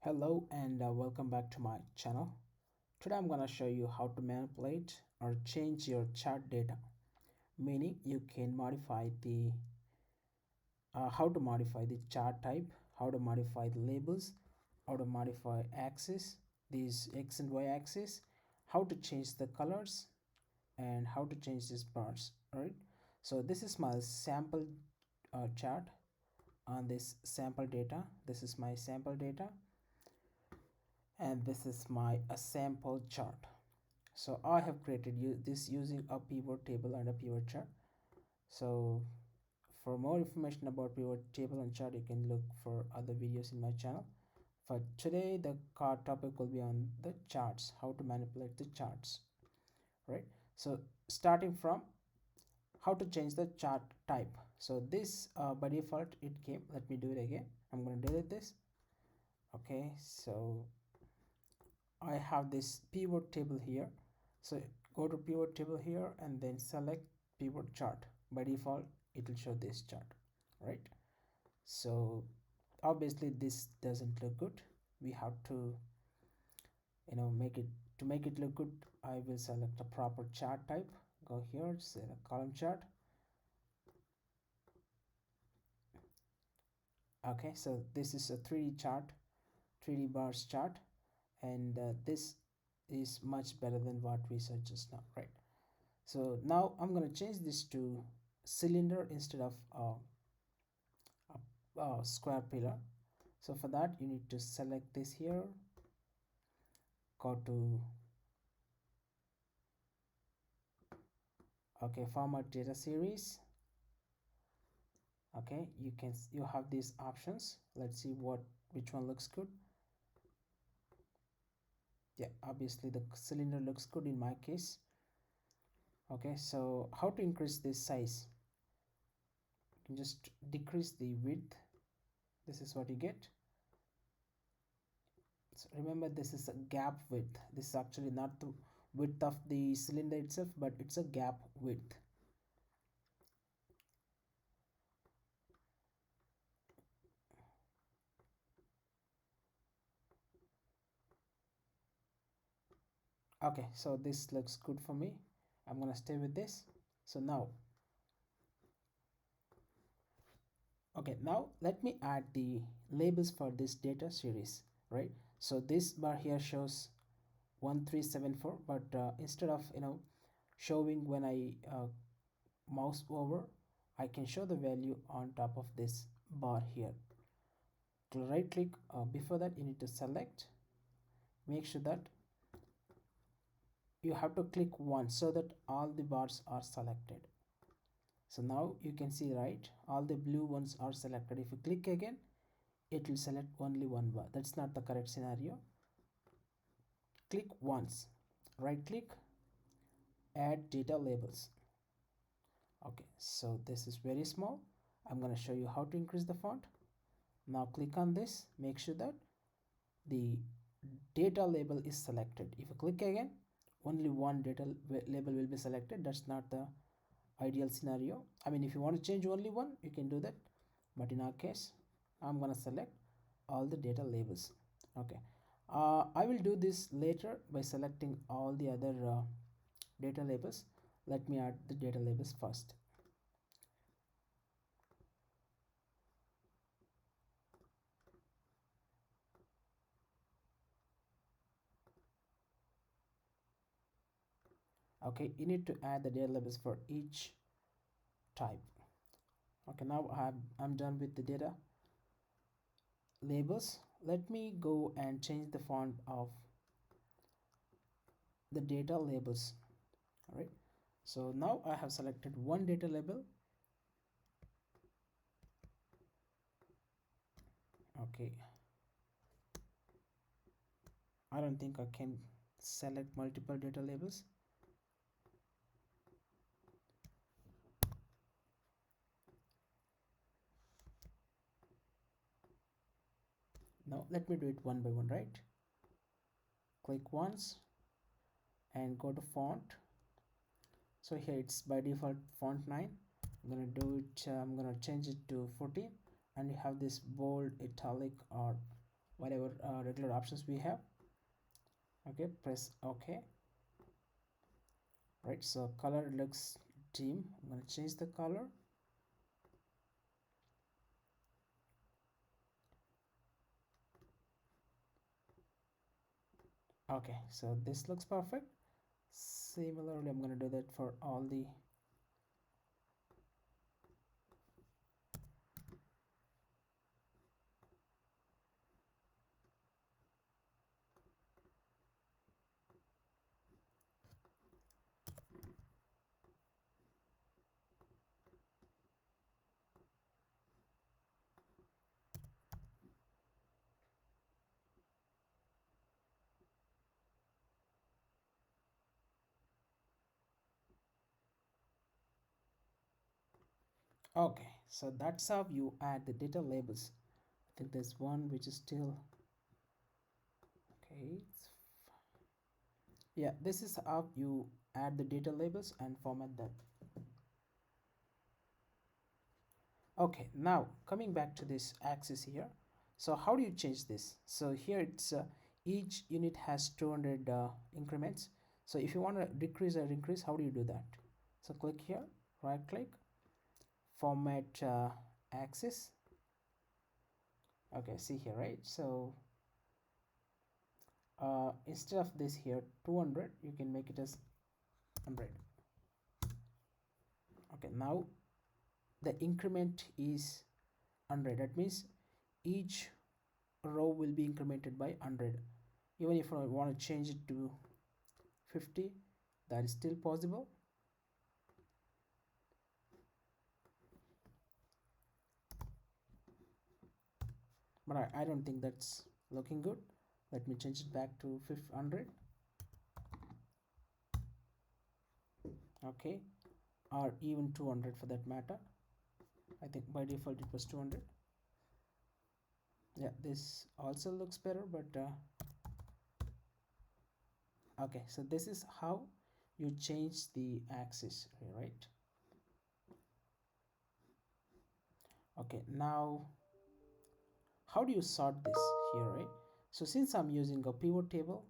Hello and welcome back to my channel. Today I'm going to show you how to manipulate or change your chart data. Meaning you can modify the how to modify the chart type, how to modify the labels, how to modify axis, these X and Y axis, how to change the colors, and how to change these bars. Alright. So this is my sample chart on this sample data. This is my sample data and this is my sample chart. So I have created this using a pivot table and a pivot chart. So for more information about pivot table and chart, you can look for other videos in my channel. For today, the card topic will be on the charts, how to manipulate the charts, right? So starting from how to change the chart type. So this by default it came. Let me do it again. I'm going to delete this. Okay, so I have this pivot table here. So go to pivot table here and then select pivot chart. By default it will show this chart, right? So obviously this doesn't look good. We have to make it look good. I will select a proper chart type. Go here, select column chart. Okay, so this is a 3D chart, 3D bars chart, and this is much better than what we saw just now, right? So now I'm going to change this to cylinder instead of a square pillar. So for that you need to select this here, go to format data series. Okay, you have these options. Let's see which one looks good. Yeah, obviously the cylinder looks good in my case. Okay, so how to increase this size? You can just decrease the width. This is what you get. So remember, this is a gap width. This is actually not the width of the cylinder itself, but it's a gap width. Okay, so this looks good for me. I'm gonna stay with this. So now, okay, now let me add the labels for this data series, right? So this bar here shows 1374, but instead of showing when I mouse over, I can show the value on top of this bar here. To right click, before that you need to select, make sure that you have to click once so that all the bars are selected. So now you can see, right, all the blue ones are selected. If you click again, it will select only one bar. That's not the correct scenario. Click once, right click, add data labels. Okay, so this is very small. I'm going to show you how to increase the font. Now click on this, make sure that the data label is selected. If you click again, only one data label will be selected. That's not the ideal scenario. I mean, if you want to change only one, you can do that, but in our case I'm gonna select all the data labels. Okay, I will do this later by selecting all the other data labels. Let me add the data labels first. Okay, you need to add the data labels for each type. Okay, now I'm done with the data labels. Let me go and change the font of the data labels. All right, so now I have selected one data label. Okay, I don't think I can select multiple data labels. Now let me do it one by one, right? Click once and go to font. So here it's by default font 9. I'm gonna do it, I'm gonna change it to 14, and you have this bold, italic, or whatever regular options we have. Okay, press OK. Right, so color looks dim. I'm going to change the color. Okay, so this looks perfect. Similarly, I'm going to do that for all the okay, so that's how you add the data labels. I think there's one which is still okay. Yeah, this is how you add the data labels and format them. Okay, now coming back to this axis here. So how do you change this? So here it's each unit has 200 increments. So if you want to decrease or increase, how do you do that? So click here, right click, format axis. Okay, see here, right? So instead of this here 200, you can make it as 100. Okay, now the increment is 100. That means each row will be incremented by 100. Even if I want to change it to 50, that is still possible. But I don't think that's looking good. Let me change it back to 500. Okay, or even 200 for that matter. I think by default it was 200. Yeah, this also looks better, but okay, so this is how you change the axis, right? Okay, now how do you sort this here, right? So since I'm using a pivot table,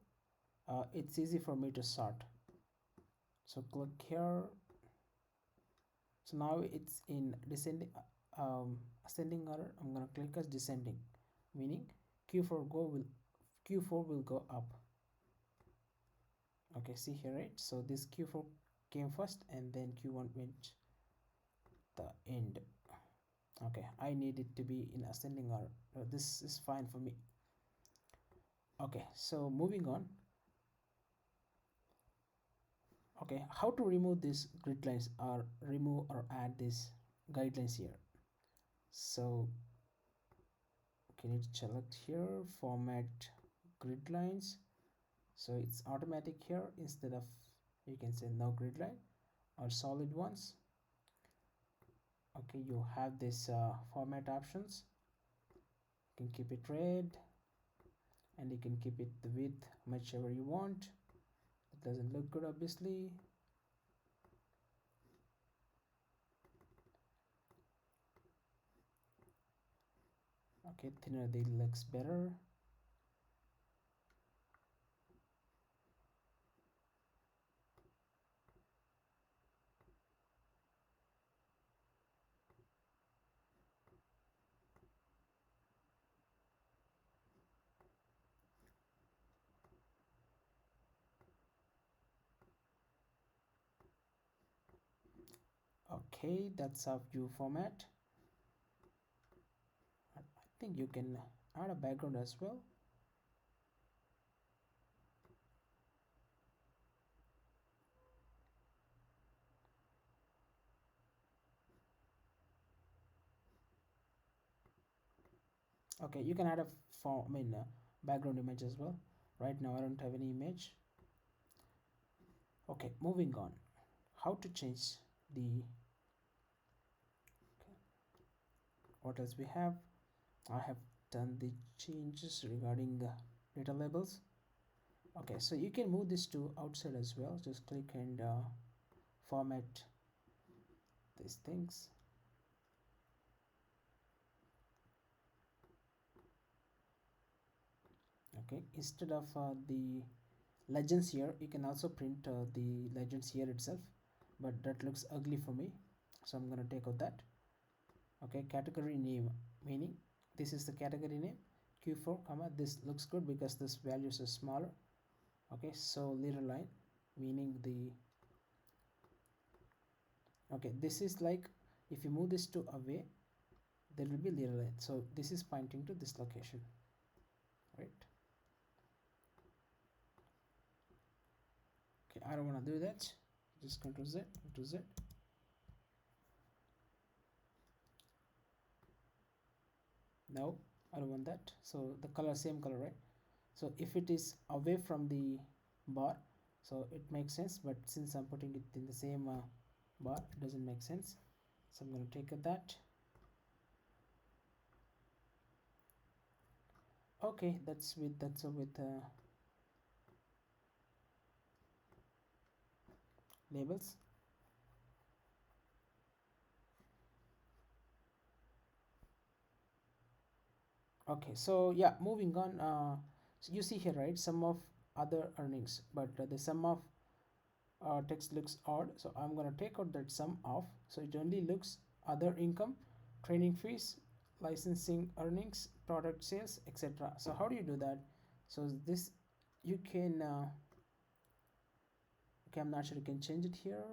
it's easy for me to sort. So click here. So now it's in descending, ascending order. I'm gonna click as descending, meaning Q4 will go up. Okay, see here, right? So this Q4 came first and then Q1 went the end. Okay, I need it to be in ascending order. This is fine for me. Okay, so moving on. Okay, how to remove these grid lines or remove or add these guidelines here? So you need to select here, format grid lines. So it's automatic here. Instead of, you can say no grid line or solid ones. Okay, you have this format options. You can keep it red, and you can keep it the width whichever you want. It doesn't look good, obviously. Okay, thinner they looks better. Okay, that's how you format. I think you can add a background as well. Okay, you can add a background image as well. Right now I don't have any image. Okay, moving on. How to change the, okay, what else we have? I have done the changes regarding the data labels. Okay, so you can move this to outside as well. Just click and format these things. Okay, instead of the legends here, you can also print the legends here itself, but that looks ugly for me, so I'm gonna take out that. Okay, category name, meaning this is the category name, q4 comma, this looks good because this values is smaller. Okay, so leader line, meaning the, okay, this is like, if you move this to away, there will be leader line, so this is pointing to this location, right? Okay, I don't want to do that, just Ctrl Z, Ctrl Z. No, I don't want that. So the color, same color, right? So if it is away from the bar, so it makes sense, but since I'm putting it in the same bar, it doesn't make sense. So I'm going to take that. Okay, that's with labels. Okay, so yeah, moving on. So you see here, right, sum of other earnings, but the sum of text looks odd, so I'm gonna take out that sum off, so it only looks other income, training fees, licensing earnings, product sales, etc. So how do you do that? So this, you can okay, I'm not sure, you can change it here.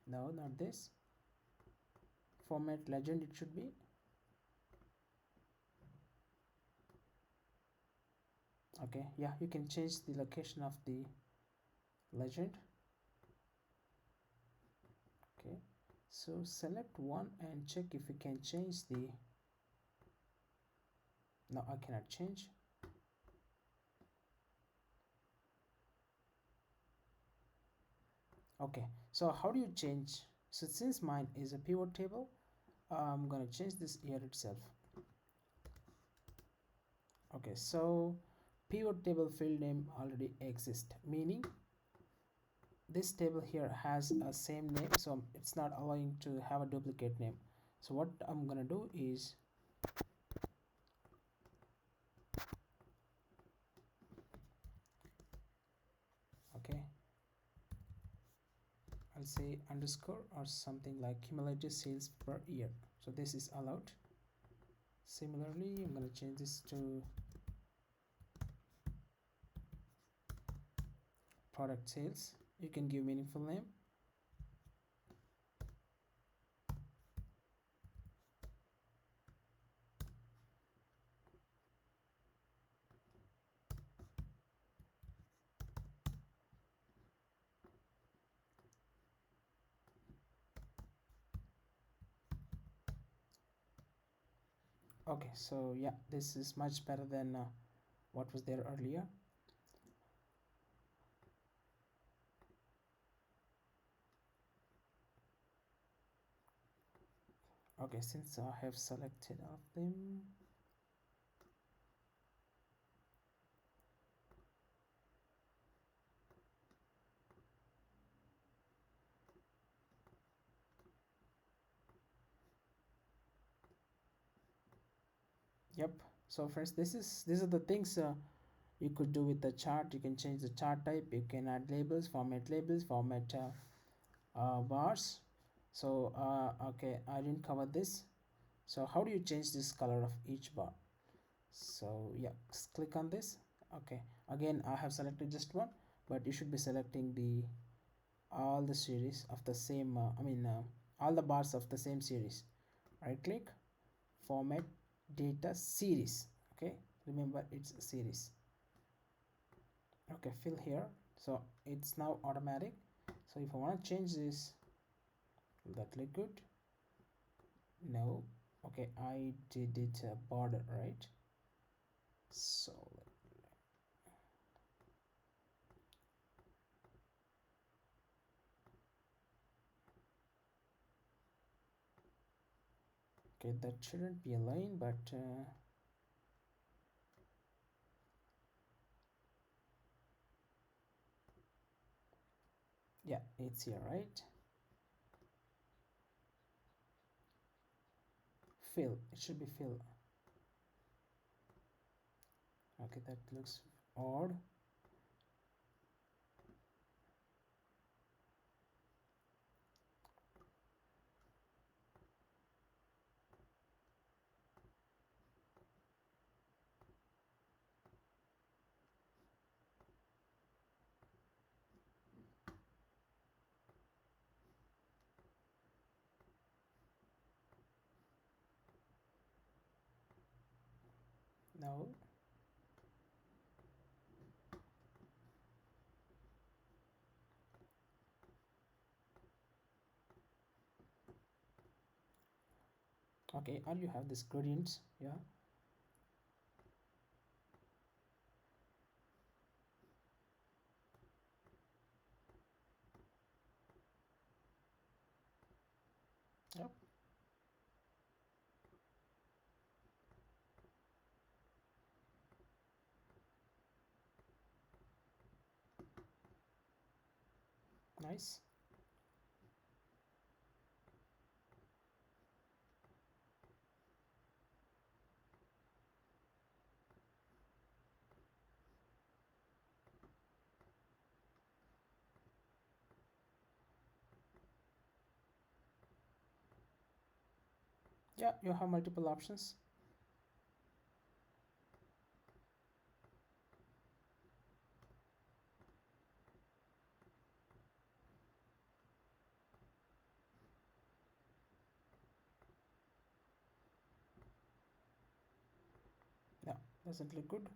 No, not this. Format legend it should be. Okay, yeah, you can change the location of the legend. Okay, so select one and check if you can change the, no, I cannot change. Okay, so how do you change? So since mine is a pivot table, I'm gonna change this here itself. Okay, so pivot table field name already exists, meaning this table here has a same name, so it's not allowing to have a duplicate name. So what I'm gonna do is, okay, I'll say underscore or something like cumulative sales per year, so this is allowed. Similarly, I'm gonna change this to product sales. You can give meaningful name. Okay, so yeah, this is much better than what was there earlier. Okay, since I have selected all of them, yep. So friends, these are the things you could do with the chart. You can change the chart type, you can add labels, format bars. So okay, I didn't cover this. So how do you change this color of each bar? So yeah, just click on this. Okay, again I have selected just one, but you should be selecting the all the series of the same all the bars of the same series. Right click, format data series. Okay, remember it's a series. Okay, fill here, so it's now automatic. So if I want to change this, will that look good? No. Okay, I did it border, right? So okay, that shouldn't be a line, but yeah, it's here, right? Fill, it should be fill. Okay, that looks odd. No. Okay, or you have this gradients. Yeah. Yep. Nice. Yeah, you have multiple options. Yeah, doesn't look good.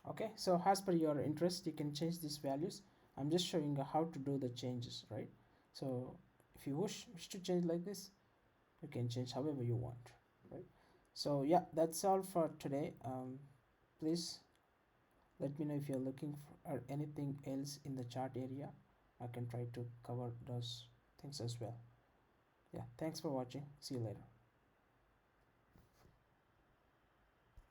Okay, so as per your interest, you can change these values. I'm just showing you how to do the changes, right? So if you wish to change like this, you can change however you want, right? So yeah, that's all for today. Please let me know if you're looking for anything else in the chart area. I can try to cover those things as well. Yeah, thanks for watching. See you later.